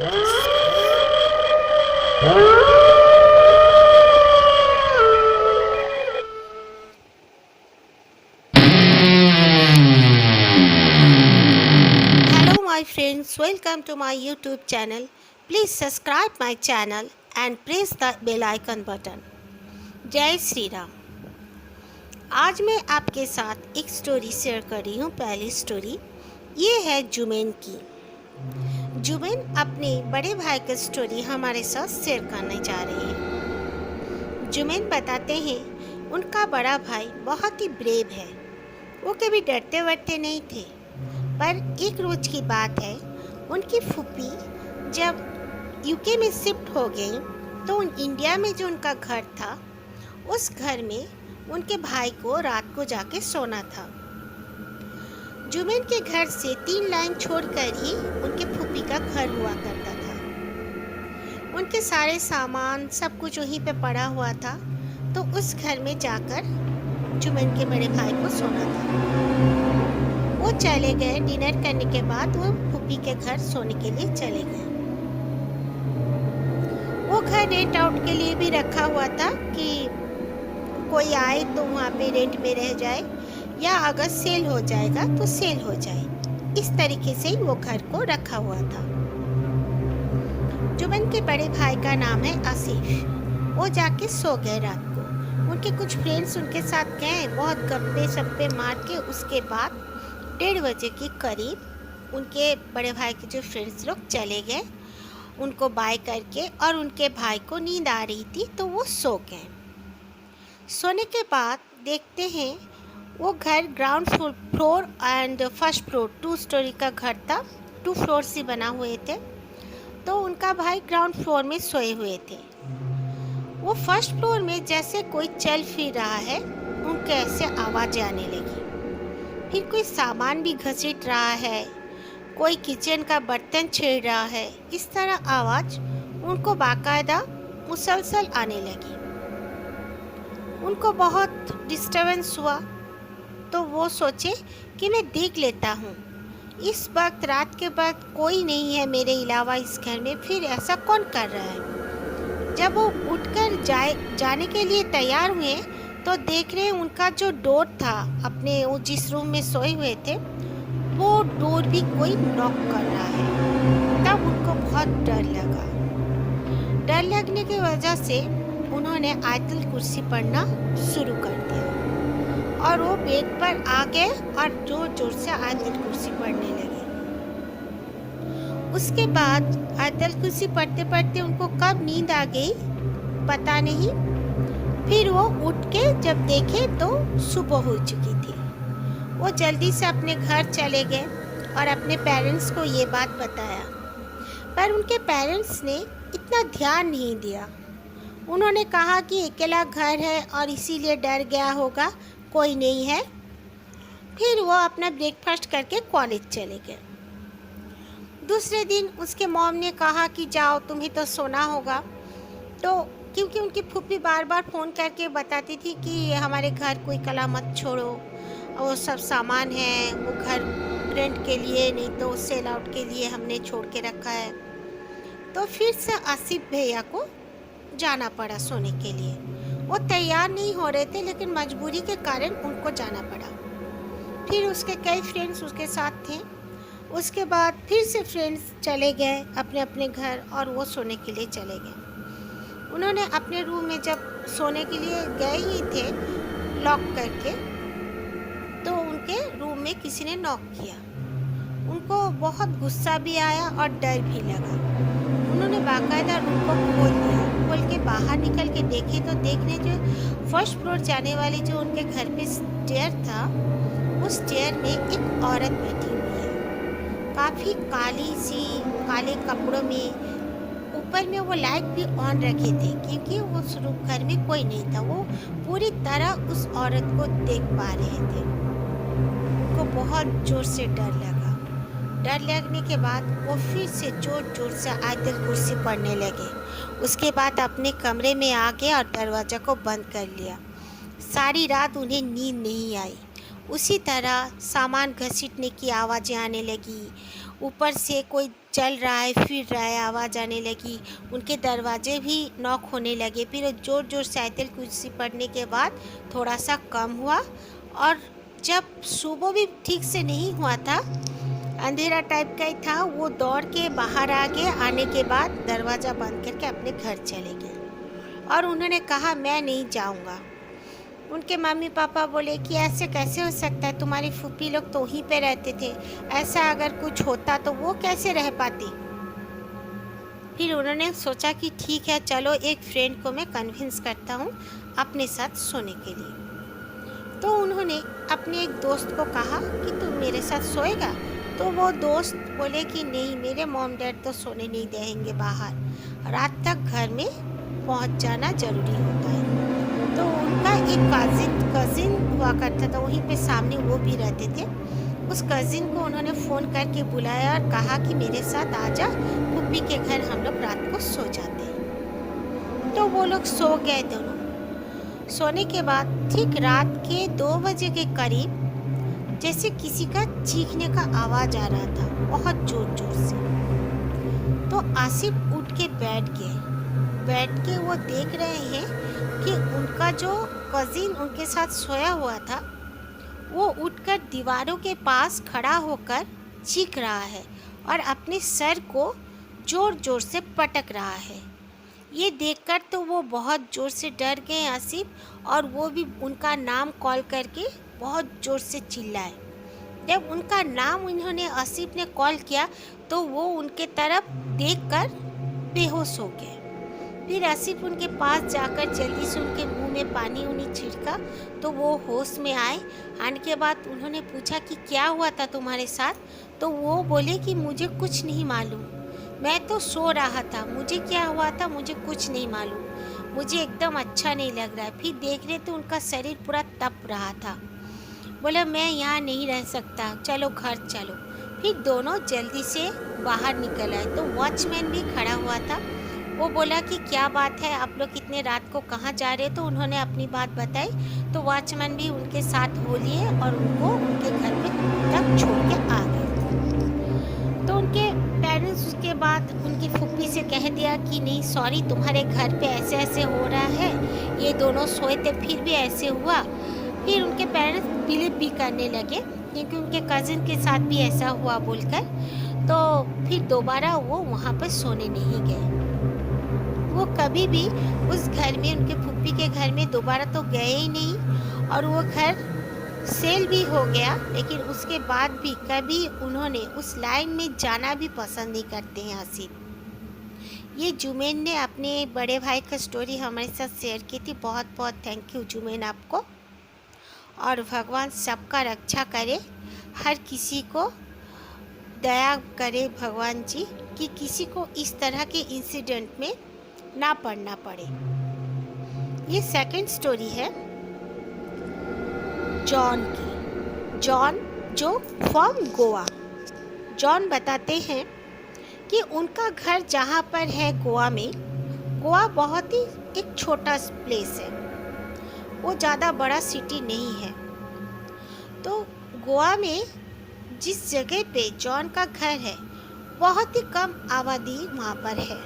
Hello my friends, welcome to my YouTube channel. Please subscribe my channel and press the bell icon button. जय श्री राम। आज मैं आपके साथ एक स्टोरी शेयर कर रही हूँ। पहली स्टोरी ये है जुमेन की। जुमेन अपने बड़े भाई की स्टोरी हमारे साथ शेयर करने जा रहे हैं। जुमेन बताते हैं उनका बड़ा भाई बहुत ही ब्रेव है। वो कभी डरते वरते नहीं थे। पर एक रोज की बात है, उनकी फूफी जब यूके में शिफ्ट हो गई तो इंडिया में जो उनका घर था उस घर में उनके भाई को रात को जाके सोना था। जुमेन के घर से 3 लाइन छोड़कर ही उनके फूफी का घर हुआ करता था। उनके सारे सामान सब कुछ वहीं पे पड़ा हुआ था, तो उस घर में जाकर जुमेन के बड़े भाई को सोना था। वो चले गए। डिनर करने के बाद वो फूफी के घर सोने के लिए चले गए। वो घर रेंट आउट के लिए भी रखा हुआ था कि कोई आए तो वहाँ पे रेंट में रह जाए, या अगर सेल हो जाएगा तो सेल हो जाए। इस तरीके से वो घर को रखा हुआ था। जुमेन के बड़े भाई का नाम है आसिफ। वो जाके सो गए रात को। उनके कुछ फ्रेंड्स उनके साथ गए। बहुत गप्पे सप्पे मार के उसके बाद 1:30 बजे के करीब उनके बड़े भाई के जो फ्रेंड्स लोग चले गए। उनको बाय करके, और उनके भाई को नींद आ रही थी तो वो सो गए। सोने के बाद देखते हैं वो घर ground floor and first floor 2 story का घर था। 2 फ्लोर से बना हुए थे। तो उनका भाई ग्राउंड फ्लोर में सोए हुए थे। वो फर्स्ट फ्लोर में जैसे कोई चल फिर रहा है, उनके ऐसे आवाज़ें आने लगी। फिर कोई सामान भी घसीट रहा है, कोई किचन का बर्तन छेड़ रहा है। इस तरह आवाज़ उनको बाकायदा मुसलसल आने लगी। उनको बहुत डिस्टर्बेंस हुआ, तो वो सोचे कि मैं देख लेता हूँ। इस वक्त रात के बाद कोई नहीं है मेरे अलावा इस घर में, फिर ऐसा कौन कर रहा है। जब वो उठकर जाने के लिए तैयार हुए तो देख रहे उनका जो डोर था, अपने वो जिस रूम में सोए हुए थे, वो डोर भी कोई नॉक कर रहा है। तब उनको बहुत डर लगा। डर लगने की वजह से उन्होंने आयतुल कुर्सी पढ़ना शुरू कर दिया, और वो बेड पर आ गए और जोर जोर से आयतुल कुर्सी पढ़ने लगे। उसके बाद आयतुल कुर्सी पढ़ते पढ़ते उनको कब नींद आ गई पता नहीं। फिर वो उठ के जब देखे तो सुबह हो चुकी थी। वो जल्दी से अपने घर चले गए और अपने पेरेंट्स को ये बात बताया। पर उनके पेरेंट्स ने इतना ध्यान नहीं दिया। उन्होंने कहा कि अकेला घर है और इसीलिए डर गया होगा, कोई नहीं है। फिर वो अपना ब्रेकफास्ट करके कॉलेज चले गए। दूसरे दिन उसके मॉम ने कहा कि जाओ, तुम्हें तो सोना होगा। तो क्योंकि उनकी फूफी बार बार फ़ोन करके बताती थी कि हमारे घर कोई कला मत छोड़ो, वो सब सामान है, वो घर रेंट के लिए नहीं तो सेल आउट के लिए हमने छोड़ के रखा है। तो फिर से आसिफ भैया को जाना पड़ा सोने के लिए। वो तैयार नहीं हो रहे थे, लेकिन मजबूरी के कारण उनको जाना पड़ा। फिर उसके कई फ्रेंड्स उसके साथ थे। उसके बाद फिर से फ्रेंड्स चले गए अपने अपने घर, और वो सोने के लिए चले गए। उन्होंने अपने रूम में जब सोने के लिए गए ही थे लॉक करके, तो उनके रूम में किसी ने नॉक किया। उनको बहुत गुस्सा भी आया और डर भी लगा। उन्होंने बाकायदा रूम को खोल दिया। खोल के बाहर निकल के देखे तो देखने जो फर्स्ट फ्लोर जाने वाली जो उनके घर पे स्टेयर था, उस स्टेयर में एक औरत बैठी हुई है, काफ़ी काली सी, काले कपड़ों में। ऊपर में वो लाइट भी ऑन रखे थे, क्योंकि वो घर में कोई नहीं था। वो पूरी तरह उस औरत को देख पा रहे थे। उनको बहुत ज़ोर से डर लगा। डर लगने के बाद वो फिर से जोर जोर से आयतुल कुर्सी पढ़ने लगे। उसके बाद अपने कमरे में आ गए और दरवाज़ा को बंद कर लिया। सारी रात उन्हें नींद नहीं आई। उसी तरह सामान घसीटने की आवाज़ें आने लगी। ऊपर से कोई चल रहा है, फिर रहा है, आवाज़ आने लगी, उनके दरवाजे भी नॉक होने लगे। फिर ज़ोर ज़ोर से आयतल कुर्सी पढ़ने के बाद थोड़ा सा कम हुआ, और जब सुबह भी ठीक से नहीं हुआ था, अंधेरा टाइप का ही था, वो दौड़ के बाहर आ गए। आने के बाद दरवाज़ा बंद करके अपने घर चले गए और उन्होंने कहा मैं नहीं जाऊंगा। उनके मम्मी पापा बोले कि ऐसे कैसे हो सकता है, तुम्हारी फूफी लोग तो वहीं पे रहते थे, ऐसा अगर कुछ होता तो वो कैसे रह पाती। फिर उन्होंने सोचा कि ठीक है, चलो एक फ्रेंड को मैं कन्विंस करता हूँ अपने साथ सोने के लिए। तो उन्होंने अपने एक दोस्त को कहा कि तुम मेरे साथ सोएगा। तो वो दोस्त बोले कि नहीं, मेरे मॉम डैड तो सोने नहीं देंगे बाहर, रात तक घर में पहुंच जाना ज़रूरी होता है। तो उनका एक कज़िन हुआ करता था वहीं पे सामने, वो भी रहते थे। उस कज़िन को उन्होंने फ़ोन करके बुलाया और कहा कि मेरे साथ आ जा, पुप्पी के घर हम लोग रात को सो जाते हैं। तो वो लोग सो गए दोनों। सोने के बाद ठीक रात के 2 बजे के करीब जैसे किसी का चीखने का आवाज़ आ रहा था, बहुत ज़ोर ज़ोर से। तो आसिफ उठ के बैठ के वो देख रहे हैं कि उनका जो कज़िन उनके साथ सोया हुआ था वो उठकर दीवारों के पास खड़ा होकर चीख रहा है और अपने सर को ज़ोर ज़ोर से पटक रहा है। ये देखकर तो वो बहुत ज़ोर से डर गए आसिफ, और वो भी उनका नाम कॉल करके बहुत ज़ोर से चिल्लाए। जब उनका नाम उन्होंने आसिफ ने कॉल किया तो वो उनके तरफ देखकर बेहोश हो गए। फिर आसिफ उनके पास जाकर जल्दी से उनके मुंह में पानी उन्हें छिड़का तो वो होश में आए। आने के बाद उन्होंने पूछा कि क्या हुआ था तुम्हारे साथ। तो वो बोले कि मुझे कुछ नहीं मालूम, मैं तो सो रहा था, मुझे क्या हुआ था मुझे कुछ नहीं मालूम, मुझे एकदम अच्छा नहीं लग रहा है। फिर देख रहे तो उनका शरीर पूरा तप रहा था। बोला मैं यहाँ नहीं रह सकता, चलो घर चलो। फिर दोनों जल्दी से बाहर निकल आए। तो वॉचमैन भी खड़ा हुआ था। वो बोला कि क्या बात है, आप लोग इतने रात को कहाँ जा रहे? तो उन्होंने अपनी बात बताई। तो वॉचमैन भी उनके साथ हो लिए और उनको उनके घर में तक छोड़ के आ गए। तो उनके पेरेंट्स उसके बाद उनकी फूफी से कह दिया कि नहीं सॉरी, तुम्हारे घर पे ऐसे ऐसे हो रहा है, ये दोनों सोए थे फिर भी ऐसे हुआ। फिर उनके पेरेंट्स बिलीव भी करने लगे क्योंकि उनके कज़िन के साथ भी ऐसा हुआ बोलकर। तो फिर दोबारा वो वहाँ पर सोने नहीं गए। वो कभी भी उस घर में, उनके फूफी के घर में दोबारा तो गए ही नहीं, और वो घर सेल भी हो गया। लेकिन उसके बाद भी कभी उन्होंने उस लाइन में जाना भी पसंद नहीं करते हैं आसिफ। ये जुमैन ने अपने बड़े भाई का स्टोरी हमारे साथ शेयर की थी। बहुत बहुत थैंक यू जुमैन आपको, और भगवान सबका रक्षा करे, हर किसी को दया करे भगवान जी कि किसी को इस तरह के इंसिडेंट में ना पड़ना पड़े। ये सेकंड स्टोरी है जॉन की। जॉन जो फ्रॉम गोवा। जॉन बताते हैं कि उनका घर जहाँ पर है गोवा में, गोवा बहुत ही एक छोटा प्लेस है, वो ज़्यादा बड़ा सिटी नहीं है। तो गोवा में जिस जगह पे जॉन का घर है बहुत ही कम आबादी वहाँ पर है।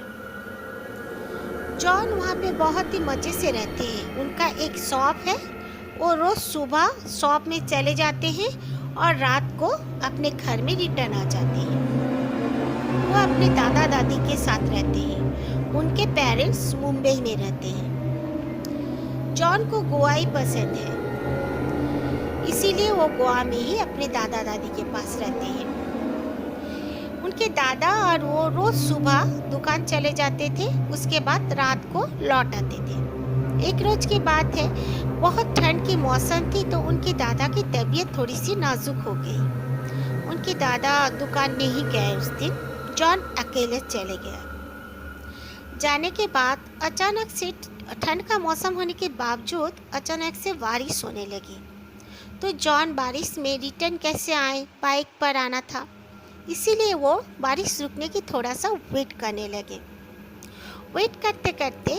जॉन वहाँ पे बहुत ही मज़े से रहते हैं। उनका एक शॉप है, वो रोज़ सुबह शॉप में चले जाते हैं और रात को अपने घर में रिटर्न आ जाते हैं। वो अपने दादा दादी के साथ रहते हैं। उनके पेरेंट्स मुंबई में रहते हैं। जॉन को गोवा ही पसंद है, इसीलिए वो गोवा में ही अपने दादा दादी के पास रहते हैं। उनके दादा और वो रोज़ सुबह दुकान चले जाते थे, उसके बाद रात को लौट आते थे। एक रोज़ की बात है, बहुत ठंड की मौसम थी तो उनके दादा की तबीयत थोड़ी सी नाजुक हो गई। उनके दादा दुकान नहीं गए उस दिन। जॉन अकेले चले गया। जाने के बाद अचानक से ठंड का मौसम होने के बावजूद अचानक से बारिश होने लगी। तो जॉन बारिश में रिटर्न कैसे आए, बाइक पर आना था, इसीलिए वो बारिश रुकने की थोड़ा सा वेट करने लगे। वेट करते करते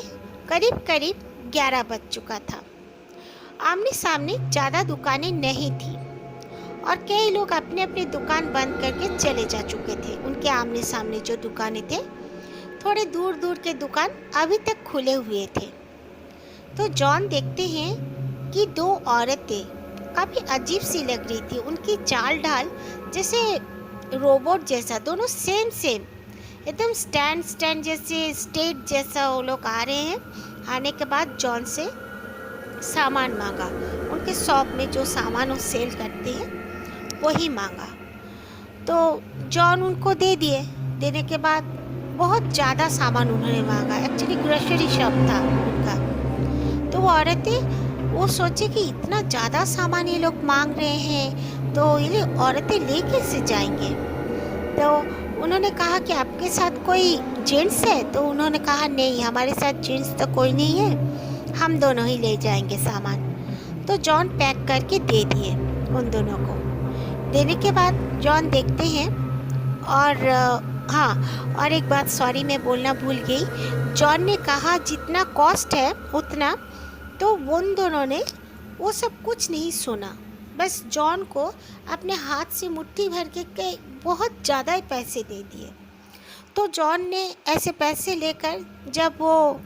करीब करीब 11 बज चुका था। आमने सामने ज़्यादा दुकानें नहीं थी और कई लोग अपने अपने दुकान बंद करके चले जा चुके थे। उनके आमने सामने जो दुकानें थे, थोड़े दूर दूर के दुकान अभी तक खुले हुए थे। तो जॉन देखते हैं कि दो औरतें काफ़ी अजीब सी लग रही थी। उनकी चाल ढाल जैसे रोबोट जैसा, दोनों सेम सेम एकदम स्टैंड जैसे, स्टेट जैसा वो लोग आ रहे हैं। आने के बाद जॉन से सामान मांगा। उनके शॉप में जो सामान वो सेल करते हैं वही मांगा। तो जॉन उनको दे दिए। देने के बाद बहुत ज़्यादा सामान उन्होंने मांगा। एक्चुअली ग्रोसरी शॉप था उनका। तो वो औरतें वो सोचे कि इतना ज़्यादा सामान ये लोग मांग रहे हैं, तो ये औरतें ले कैसे जाएंगे। तो उन्होंने कहा कि आपके साथ कोई जेंट्स है। तो उन्होंने कहा नहीं, हमारे साथ जेंट्स तो कोई नहीं है, हम दोनों ही ले जाएंगे सामान। तो जॉन पैक करके दे दिए उन दोनों को। देने के बाद जॉन देखते हैं और हाँ, और एक बात सॉरी मैं बोलना भूल गई। जॉन ने कहा जितना कॉस्ट है उतना, तो उन दोनों ने वो सब कुछ नहीं सुना। बस जॉन को अपने हाथ से मुट्ठी भर के बहुत ज़्यादा ही पैसे दे दिए। तो जॉन ने ऐसे पैसे लेकर जब वो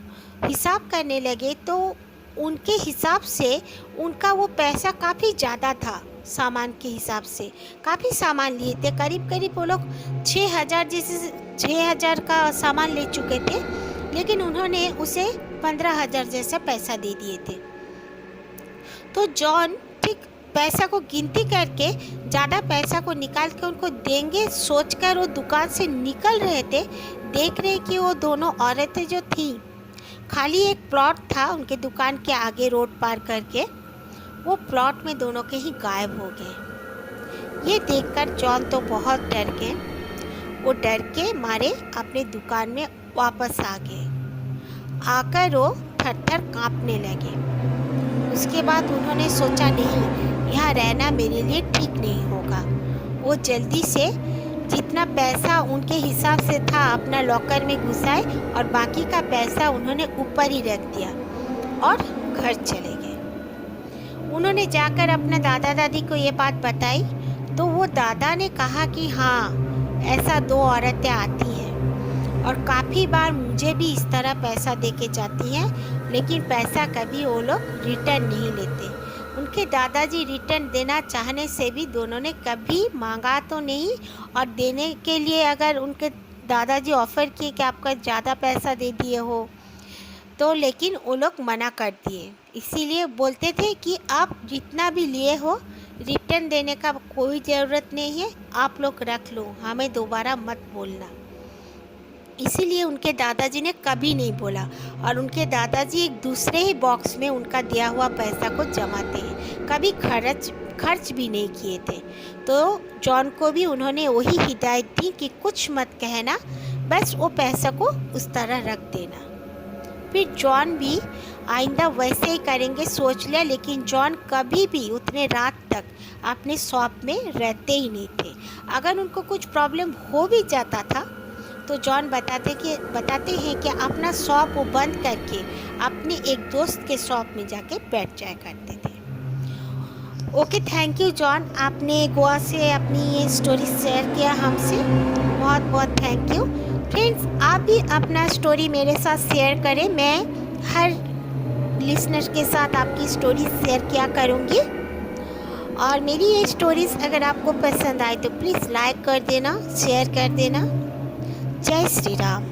हिसाब करने लगे तो उनके हिसाब से उनका वो पैसा काफ़ी ज़्यादा था। सामान के हिसाब से काफ़ी सामान लिए थे। करीब करीब वो लोग 6,000 जैसे 6,000 का सामान ले चुके थे, लेकिन उन्होंने उसे 15,000 जैसा पैसा दे दिए थे। तो जॉन ठीक पैसा को गिनती करके ज़्यादा पैसा को निकाल के उनको देंगे सोचकर वो दुकान से निकल रहे थे। देख रहे कि वो दोनों औरतें जो थीं, खाली एक प्लॉट था उनके दुकान के आगे रोड पार करके, वो प्लॉट में दोनों के ही गायब हो गए। ये देखकर जॉन तो बहुत डर गए। वो डर के मारे अपने दुकान में वापस आ गए। आकर वो थर-थर काँपने लगे। उसके बाद उन्होंने सोचा नहीं, यहाँ रहना मेरे लिए ठीक नहीं होगा। वो जल्दी से जितना पैसा उनके हिसाब से था अपना लॉकर में घुसाए और बाकी का पैसा उन्होंने ऊपर ही रख दिया और घर चले गए। उन्होंने जाकर अपने दादा दादी को ये बात बताई। तो वो दादा ने कहा कि हाँ, ऐसा दो औरतें आती हैं और काफ़ी बार मुझे भी इस तरह पैसा दे के जाती हैं, लेकिन पैसा कभी वो लोग रिटर्न नहीं लेते। उनके दादाजी रिटर्न देना चाहने से भी दोनों ने कभी मांगा तो नहीं, और देने के लिए अगर उनके दादाजी ऑफ़र किए कि आपका ज़्यादा पैसा दे दिए हो तो, लेकिन वो लोग मना कर दिए। इसीलिए बोलते थे कि आप जितना भी लिए हो रिटर्न देने का कोई ज़रूरत नहीं है, आप लोग रख लो, हमें दोबारा मत बोलना। इसीलिए उनके दादाजी ने कभी नहीं बोला, और उनके दादाजी एक दूसरे ही बॉक्स में उनका दिया हुआ पैसा को जमाते हैं, कभी खर्च भी नहीं किए थे। तो जॉन को भी उन्होंने वही हिदायत दी कि कुछ मत कहना, बस वो पैसा को उस तरह रख देना। फिर जॉन भी आइंदा वैसे ही करेंगे सोच लिया, लेकिन जॉन कभी भी उतने रात तक अपने शॉप में रहते ही नहीं थे। अगर उनको कुछ प्रॉब्लम हो भी जाता था तो जॉन बताते हैं कि अपना शॉप वो बंद करके अपने एक दोस्त के शॉप में जाके बैठ जाया करते थे। ओके, थैंक यू जॉन, आपने गोवा से अपनी ये स्टोरी शेयर किया हमसे, बहुत बहुत थैंक यू। फ्रेंड्स, आप भी अपना स्टोरी मेरे साथ शेयर करें। मैं हर लिसनर के साथ आपकी स्टोरी शेयर किया करूँगी, और मेरी ये स्टोरीज़ अगर आपको पसंद आए तो प्लीज़ लाइक कर देना, शेयर कर देना। जय श्री राम।